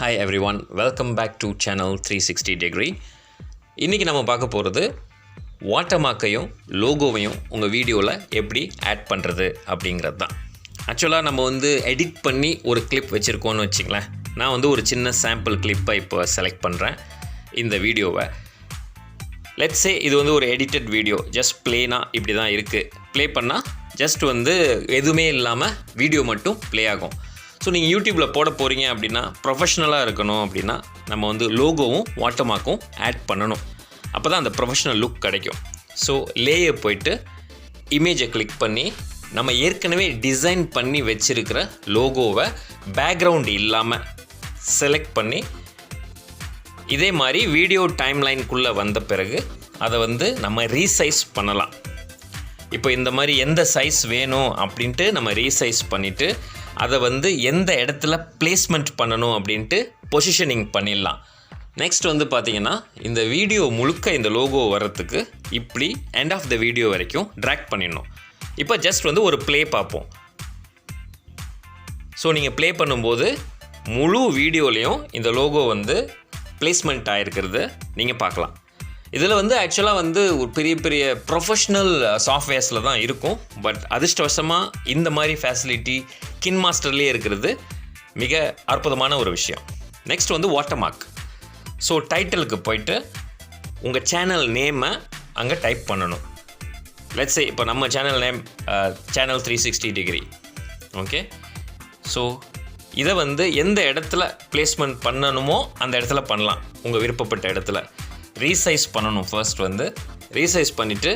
Hi everyone, welcome back to channel 360 degree. இன்னைக்கு நம்ம பார்க்க போகிறது வாட்டர்மார்க்கையும் லோகோவையும் உங்கள் வீடியோவில் எப்படி ஆட் பண்ணுறது அப்படிங்கிறது தான். ஆக்சுவலாக நம்ம எடிட் பண்ணி ஒரு கிளிப் வச்சுருக்கோன்னு வச்சிங்களேன். நான் ஒரு சின்ன சாம்பிள் கிளிப்பை இப்போ செலக்ட் பண்ணுறேன் இந்த வீடியோவை. லெட்ஸ் சே இது ஒரு எடிட்டட் வீடியோ, ஜஸ்ட் ப்ளேனாக இப்படி தான் இருக்குது. ப்ளே பண்ணால் ஜஸ்ட் எதுவுமே இல்லாமல் வீடியோ மட்டும் ப்ளே ஆகும். ஸோ நீங்கள் யூடியூப்பில் போட போகிறீங்க அப்படின்னா ப்ரொஃபஷ்னலாக இருக்கணும் அப்படின்னா நம்ம லோகோவும் வாட்டர்மார்க்கும் ஆட் பண்ணணும். அப்போ தான் அந்த ப்ரொஃபஷ்னல் லுக் கிடைக்கும். ஸோ லேயர் போயிட்டு இமேஜை கிளிக் பண்ணி நம்ம ஏற்கனவே டிசைன் பண்ணி வச்சுருக்கிற லோகோவை பேக்ரவுண்ட் இல்லாமல் செலக்ட் பண்ணி இதே மாதிரி வீடியோ டைம்லைனுக்குள்ளே வந்த பிறகு அதை நம்ம ரீசைஸ் பண்ணலாம். இப்போ இந்த மாதிரி எந்த சைஸ் வேணும் அப்படின்ட்டு நம்ம ரீசைஸ் பண்ணிவிட்டு அதை எந்த இடத்துல பிளேஸ்மெண்ட் பண்ணணும் அப்படின்ட்டு பொசிஷனிங் பண்ணிடலாம். நெக்ஸ்ட் பார்த்திங்கன்னா இந்த வீடியோ முழுக்க இந்த லோகோ வர்றதுக்கு இப்படி எண்ட் ஆஃப் த வீடியோ வரைக்கும் ட்ராக் பண்ணிடணும். இப்போ ஜஸ்ட் ஒரு ப்ளே பார்ப்போம். ஸோ நீங்கள் ப்ளே பண்ணும்போது முழு வீடியோலையும் இந்த லோகோ பிளேஸ்மெண்ட் ஆகிருக்கிறது நீங்கள் பார்க்கலாம். இதில் ஆக்சுவலாக ஒரு பெரிய பெரிய ப்ரொஃபஷ்னல் சாஃப்ட்வேர்ஸில் தான் இருக்கும். பட் அதிர்ஷ்டவசமாக இந்த மாதிரி ஃபேசிலிட்டி கின் மாஸ்டர்லேயே இருக்கிறது மிக அற்புதமான ஒரு விஷயம். Next watermark. ஸோ டைட்டிலுக்கு போயிட்டு உங்கள் சேனல் நேமை அங்கே டைப் பண்ணணும். லெட்ஸ் சே இப்போ நம்ம channel name channel 360 degree. Okay, so இதை எந்த இடத்துல பிளேஸ்மெண்ட் பண்ணணுமோ அந்த இடத்துல பண்ணலாம். உங்கள் விருப்பப்பட்ட இடத்துல ரீசைஸ் பண்ணணும். ஃபர்ஸ்ட் ரீசைஸ் பண்ணிவிட்டு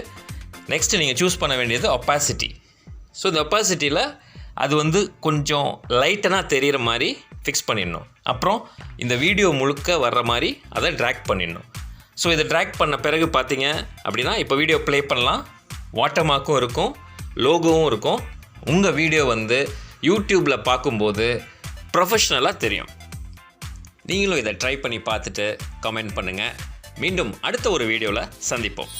நெக்ஸ்ட்டு நீங்கள் சூஸ் பண்ண வேண்டியது opacity. ஸோ இந்த opacity-ல அது கொஞ்சம் லைட்டனாக தெரிகிற மாதிரி ஃபிக்ஸ் பண்ணிடணும். அப்புறம் இந்த வீடியோ முழுக்க வர்ற மாதிரி அதை ட்ராக் பண்ணிடணும். ஸோ இதை ட்ராக் பண்ண பிறகு பார்த்தீங்க அப்படின்னா இப்போ வீடியோ ப்ளே பண்ணலாம். வாட்டர்மார்க்கும் இருக்கும், லோகோவும் இருக்கும். உங்கள் வீடியோ யூடியூப்பில் பார்க்கும்போது ப்ரொஃபஷ்னலாக தெரியும். நீங்களும் இதை ட்ரை பண்ணி பார்த்துட்டு கமெண்ட் பண்ணுங்கள். மீண்டும் அடுத்த ஒரு வீடியோவில் சந்திப்போம்.